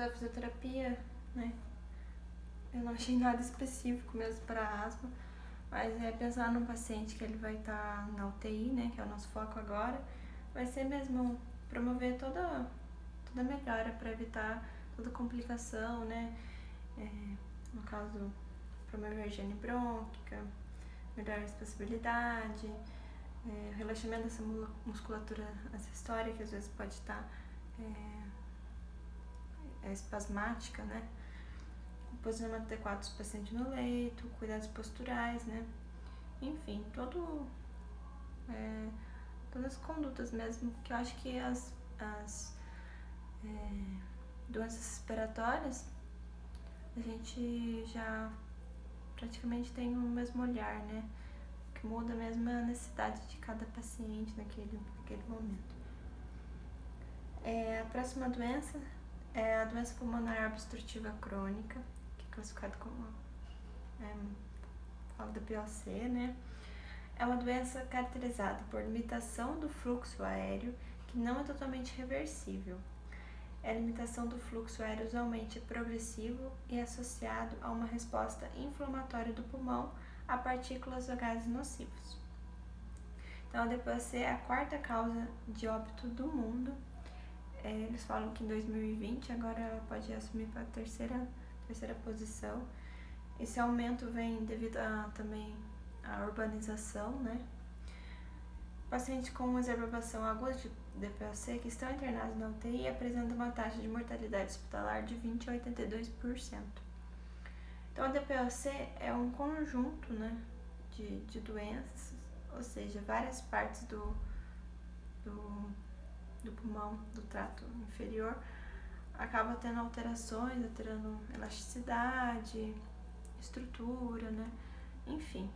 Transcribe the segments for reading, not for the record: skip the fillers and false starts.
da fisioterapia, né, eu não achei nada específico mesmo para asma, mas é pensar num paciente que ele vai estar na UTI, né, que é o nosso foco agora, vai ser mesmo promover toda melhora para evitar toda complicação, né, no caso, promover higiene brônquica, melhorar a espacibilidade, relaxamento dessa musculatura acessória que às vezes pode estar espasmática, né? O posicionamento adequado dos pacientes no leito, cuidados posturais, né? Enfim, todas as condutas mesmo, que eu acho que as doenças respiratórias a gente já praticamente tem o mesmo olhar, né? Que muda mesmo a necessidade de cada paciente naquele momento. A próxima doença é a doença pulmonar obstrutiva crônica, que é classificada como fala da POC, né? É uma doença caracterizada por limitação do fluxo aéreo que não é totalmente reversível. A limitação do fluxo aéreo usualmente é progressivo e é associado a uma resposta inflamatória do pulmão a partículas ou gases nocivos. Então, a DPOC é a quarta causa de óbito do mundo. Eles falam que em 2020 agora pode assumir para a terceira posição. Esse aumento vem devido também à urbanização, né? Pacientes com exacerbação aguda de DPOC que estão internados na UTI apresentam uma taxa de mortalidade hospitalar de 20% a 82%. Então, a DPOC é um conjunto, né, de doenças, ou seja, várias partes do pulmão, do trato inferior, acaba tendo alterações, alterando elasticidade, estrutura, né, enfim.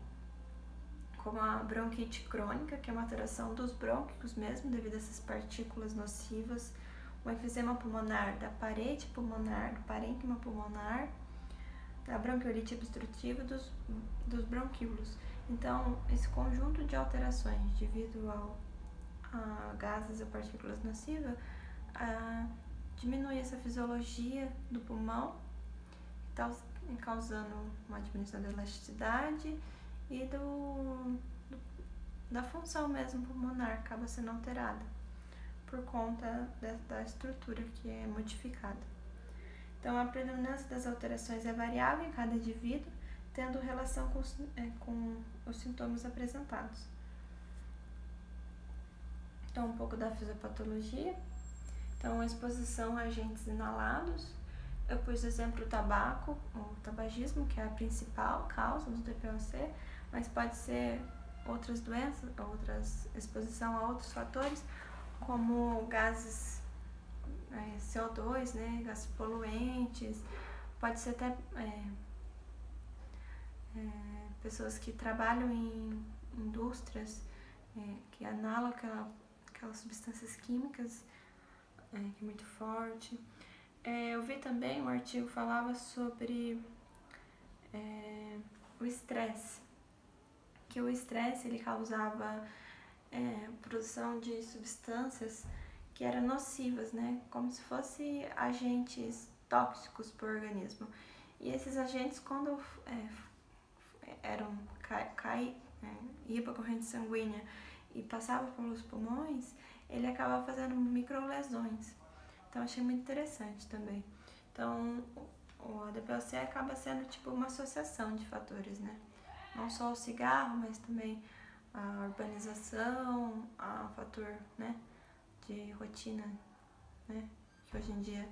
Como a bronquite crônica, que é uma alteração dos brônquios mesmo, devido a essas partículas nocivas, o enfisema pulmonar da parede pulmonar, do parênquima pulmonar, da bronquiolite obstrutiva dos bronquíolos. Então, esse conjunto de alterações devido a gases ou partículas nocivas diminui essa fisiologia do pulmão, que está causando uma diminuição da elasticidade e da função mesmo pulmonar acaba sendo alterada por conta da estrutura que é modificada. Então, a predominância das alterações é variável em cada indivíduo, tendo relação com os sintomas apresentados. Então, um pouco da fisiopatologia. Então, a exposição a agentes inalados. Eu pus exemplo o tabaco, o tabagismo, que é a principal causa do DPOC, mas pode ser outras doenças, exposição a outros fatores, como gases CO2, né, gases poluentes, pode ser até pessoas que trabalham em indústrias que inalam aquelas substâncias químicas, que é muito forte. Eu vi também um artigo que falava sobre o estresse, que o estresse ele causava produção de substâncias que eram nocivas, né? Como se fossem agentes tóxicos para o organismo. E esses agentes, quando ia para a corrente sanguínea e passava pelos pulmões, ele acabava fazendo microlesões. Então, achei muito interessante também. Então, a DPOC acaba sendo tipo uma associação de fatores, né? Não só o cigarro, mas também a urbanização, a fator, né, de rotina, né, que hoje em dia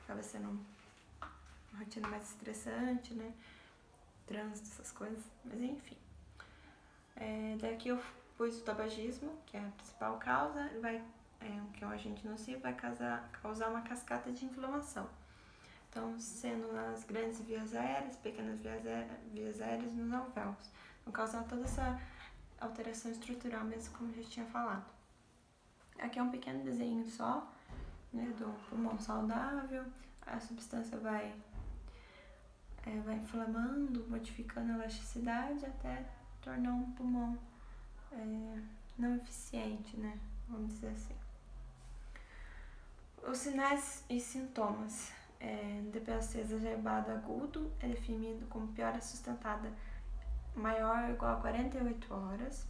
acaba sendo uma rotina mais estressante, né, trânsito, essas coisas, mas enfim. Daqui eu pus o tabagismo, que é a principal causa, que é um agente nocivo, vai causar uma cascata de inflamação. Então, sendo nas grandes vias aéreas, pequenas vias aéreas nos alvéolos. Então, causando toda essa alteração estrutural mesmo, como eu já tinha falado. Aqui é um pequeno desenho só, né, do pulmão saudável. A substância vai inflamando, modificando a elasticidade até tornar um pulmão não eficiente, né, vamos dizer assim. Os sinais e sintomas. DPOC exacerbado agudo é definido como piora sustentada maior ou igual a 48 horas.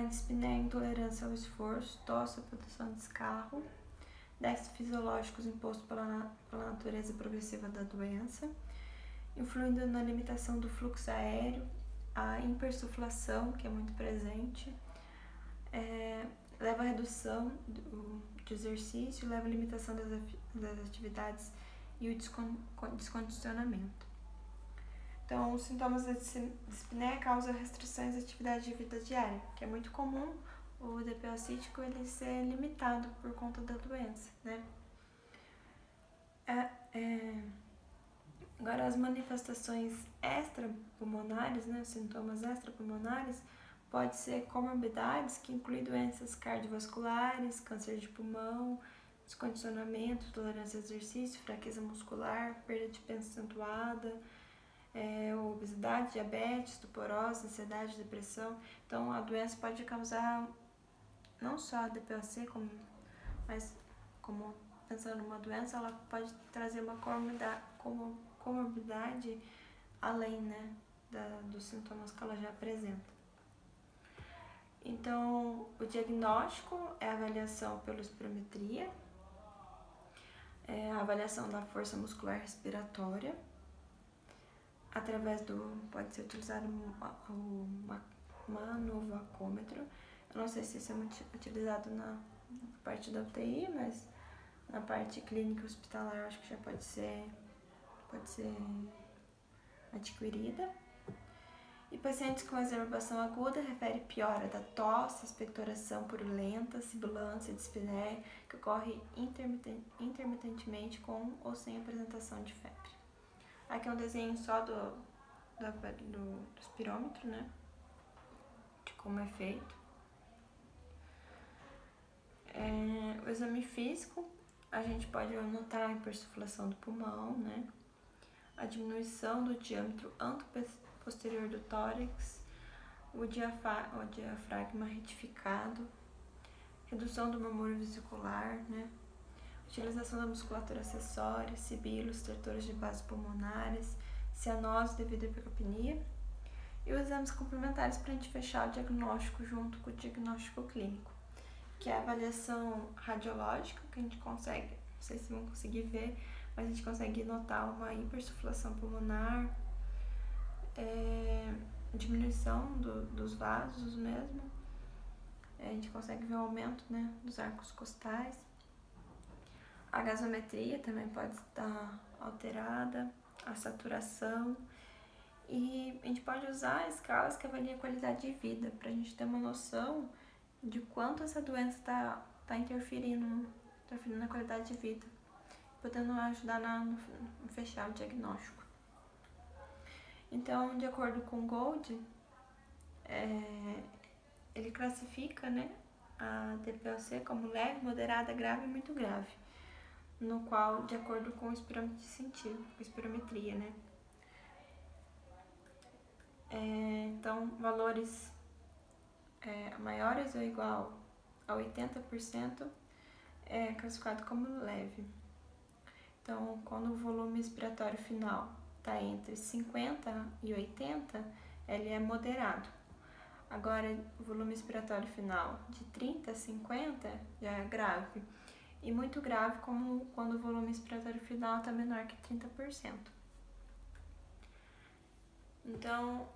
Dispneia, intolerância ao esforço, tosse ou produção de escarro, déficits fisiológicos impostos pela natureza progressiva da doença, influindo na limitação do fluxo aéreo, a hipersuflação, que é muito presente, leva à redução de exercício, leva à limitação das atividades e o descondicionamento. Então, os sintomas da dispneia causam restrições à atividade de vida diária, que é muito comum o DPO-cítico ele ser limitado por conta da doença, né? Agora, as manifestações extrapulmonares, né, os sintomas extrapulmonares, pode ser comorbidades, que incluem doenças cardiovasculares, câncer de pulmão, descondicionamento, tolerância ao exercício, fraqueza muscular, perda de peso acentuada, obesidade, diabetes, osteoporose, ansiedade, depressão. Então, a doença pode causar não só a DPOC, mas como pensando numa doença, ela pode trazer uma comorbidade além, né, dos sintomas que ela já apresenta. Então, o diagnóstico é a avaliação pela espirometria, a avaliação da força muscular respiratória, pode ser utilizado o manovacômetro. Eu não sei se isso é muito utilizado na parte da UTI, mas na parte clínica hospitalar eu acho que já pode ser adquirida. E pacientes com exacerbação aguda refere piora da tosse, expectoração purulenta, sibilância, dispneia, que ocorre intermitentemente com ou sem apresentação de febre. Aqui é um desenho só do espirômetro, né? De como é feito. O exame físico, a gente pode notar a hipersuflação do pulmão, né? A diminuição do diâmetro anteposterior do tórax, o diafragma retificado, redução do murmúrio vesicular, né? Utilização da musculatura acessória, sibilos, estertores de bases pulmonares, cianose devido à hipercapnia, e os exames complementares para a gente fechar o diagnóstico junto com o diagnóstico clínico, que é a avaliação radiológica, que a gente consegue, não sei se vão conseguir ver, mas a gente consegue notar uma hipersuflação pulmonar, diminuição dos vasos mesmo, a gente consegue ver um aumento, né, dos arcos costais. A gasometria também pode estar alterada, a saturação, e a gente pode usar escalas que avaliam a qualidade de vida, para a gente ter uma noção de quanto essa doença está interferindo na qualidade de vida, podendo ajudar no fechar o diagnóstico. Então, de acordo com o Gold, ele classifica, né, a DPOC como leve, moderada, grave e muito grave, no qual, de acordo com o espirômetro de sentido, espirometria, né. Então, valores maiores ou igual a 80% é classificado como leve. Então, quando o volume expiratório final está entre 50 e 80, ele é moderado. Agora, o volume expiratório final de 30 a 50 já é grave. E muito grave como quando o volume expiratório final está menor que 30%. Então,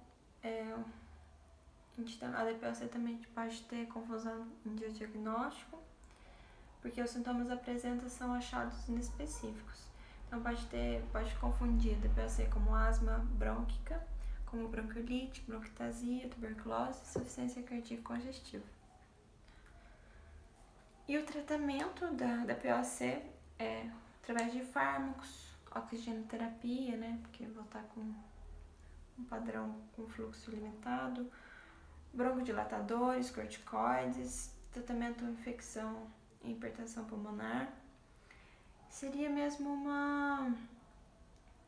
a DPOC também pode ter confusão em diagnóstico, porque os sintomas apresentam são achados inespecíficos. Então pode confundir a DPOC como asma brônquica, como bronquiolite, bronquitasia, tuberculose e insuficiência cardíaca congestiva. E o tratamento da DPOC é através de fármacos, oxigenoterapia, né, porque vou estar com um padrão com fluxo limitado, broncodilatadores, corticoides, tratamento de infecção e hipertensão pulmonar. Seria mesmo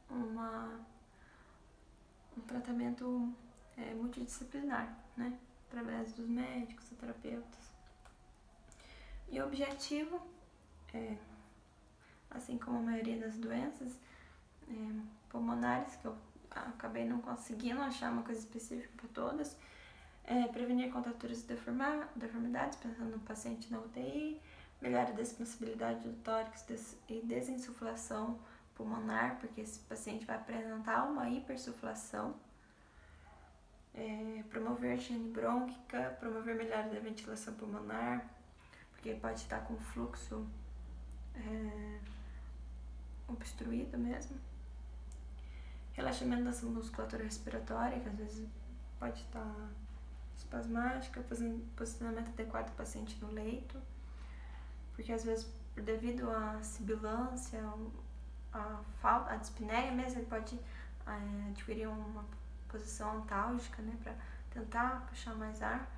um tratamento multidisciplinar, né? Através dos médicos, terapeutas. E o objetivo é assim como a maioria das doenças pulmonares, que eu acabei não conseguindo achar uma coisa específica para todas. Prevenir contraturas e deformidades, pensando no paciente na UTI, melhora da expansibilidade do tórax e desinsuflação pulmonar, porque esse paciente vai apresentar uma hipersuflação. Promover higiene brônquica, promover melhora da ventilação pulmonar, porque pode estar com fluxo obstruído mesmo. Relaxamento da musculatura respiratória, que às vezes pode estar espasmática, posicionamento adequado do paciente no leito, porque às vezes, devido à sibilância, a dispneia mesmo, ele pode adquirir uma posição antálgica, né, para tentar puxar mais ar,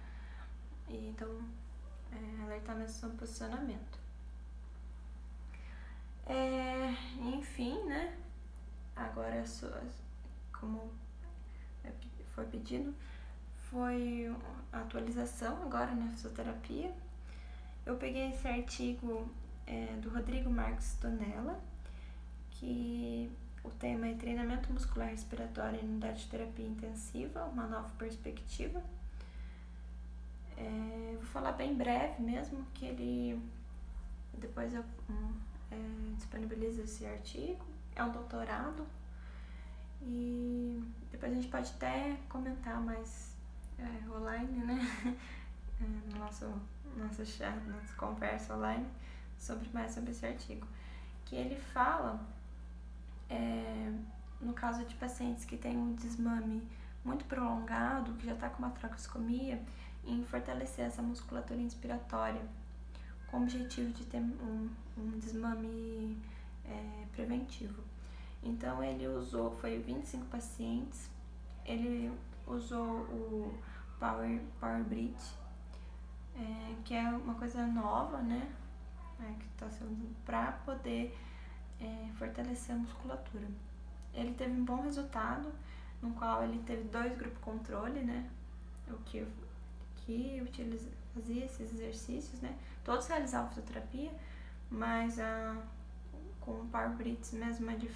e então alertar mesmo sobre posicionamento. Enfim, né, agora como foi pedido, foi a atualização agora na fisioterapia. Eu peguei esse artigo do Rodrigo Marques Tonella, que o tema é treinamento muscular respiratório em unidade de terapia intensiva, uma nova perspectiva. Vou falar bem breve mesmo, que ele depois eu disponibilizo esse artigo. É um doutorado e depois a gente pode até comentar mais online, né? No nosso chat, nossa conversa online mais sobre esse artigo, que ele fala no caso de pacientes que têm um desmame muito prolongado, que já está com uma tracoscomia, em fortalecer essa musculatura inspiratória com o objetivo de ter um desmame preventivo. Então foi 25 pacientes, ele usou o Power Bridge, que é uma coisa nova, né, que está sendo para poder fortalecer a musculatura. Ele teve um bom resultado, no qual ele teve 2 grupos controle, né, o que fazia esses exercícios, né, todos realizavam fisioterapia, mas com o Power Bridge mesmo ele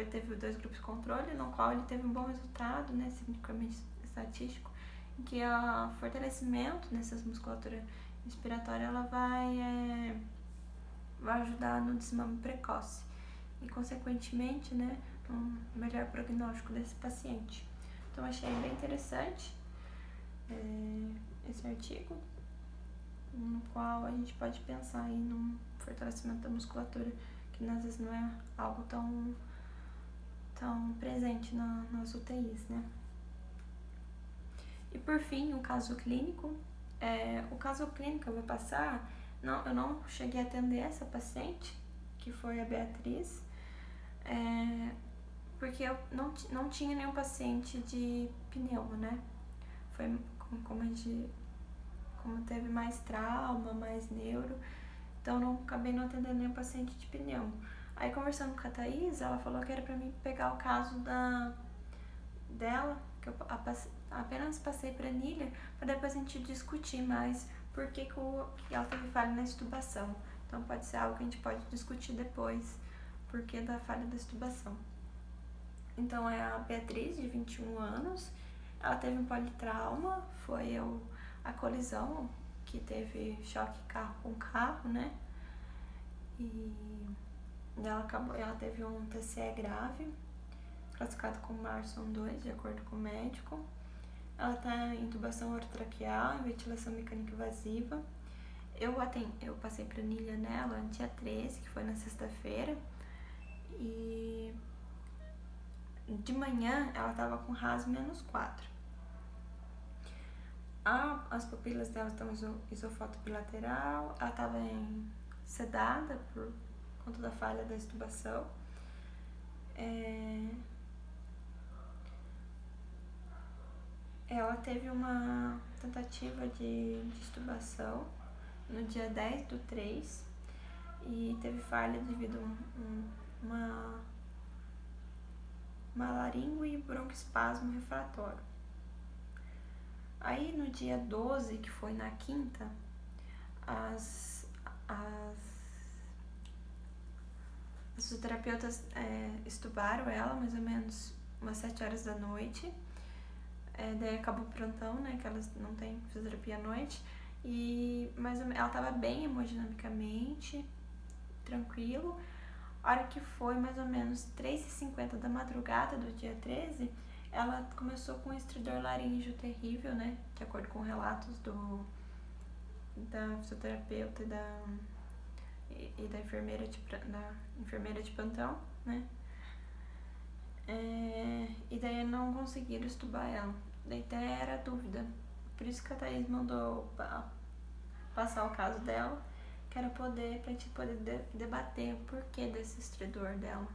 teve 2 grupos controle, no qual ele teve um bom resultado, né, significativamente estatístico, em que o fortalecimento nessas musculaturas respiratórias ela vai ajudar no desmame precoce e, consequentemente, né, um melhor prognóstico desse paciente. Então, achei bem interessante esse artigo, no qual a gente pode pensar aí no fortalecimento da musculatura, que às vezes não é algo tão presente nas UTIs, né? E por fim, o caso clínico. O caso clínico eu vou passar, eu não cheguei a atender essa paciente, que foi a Beatriz, porque eu não tinha nenhum paciente de pneumo, né? Foi como teve mais trauma, mais neuro, então não acabei não atendendo nenhum paciente de pneumo. Aí, conversando com a Thaís, ela falou que era pra mim pegar o caso dela, que eu apenas passei planilha, para depois a gente discutir mais por que ela teve falha na extubação. Então pode ser algo que a gente pode discutir depois, por que da falha da extubação. Então é a Beatriz, de 21 anos, ela teve um politrauma, foi a colisão, que teve choque carro com carro, né? E ela teve um TCE grave, classificado como Marson 2, de acordo com o médico. Ela está em intubação orotraqueal, em ventilação mecânica invasiva. Eu passei planilha nela no dia 13, que foi na sexta-feira, e de manhã ela estava com RAS -4. As pupilas dela estão isofoto bilateral, ela estava sedada por conta da falha da extubação. Ela teve uma tentativa de extubação no dia 10/3 e teve falha devido a uma laringo e broncoespasmo refratório. Aí no dia 12, que foi na quinta, Os fisioterapeutas estubaram ela mais ou menos umas 7 horas da noite. Daí acabou o plantão, né? Que elas não têm fisioterapia à noite. E ela tava bem hemodinamicamente, tranquilo. A hora que foi mais ou menos 3h50 da madrugada do dia 13, ela começou com um estridor laríngeo terrível, né? De acordo com relatos da fisioterapeuta e da enfermeira de plantão, né? E daí não conseguiram estubar ela. Daí até era dúvida. Por isso que a Thaís mandou passar o caso dela, que era pra gente poder debater o porquê desse estridor dela.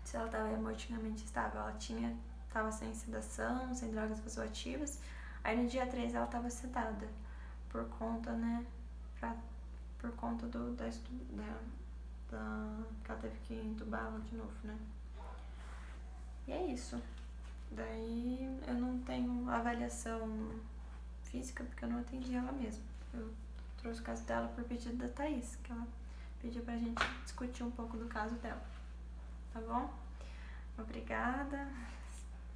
Se ela estava hemodinamicamente estável, ela estava sem sedação, sem drogas vasoativas. Aí no dia 3 ela estava sedada, por conta, né, por conta que ela teve que entubá-la de novo, né. E é isso. Daí eu não tenho avaliação física, porque eu não atendi ela mesmo. Eu trouxe o caso dela por pedido da Thaís, que ela pediu pra gente discutir um pouco do caso dela. Tá bom? Obrigada.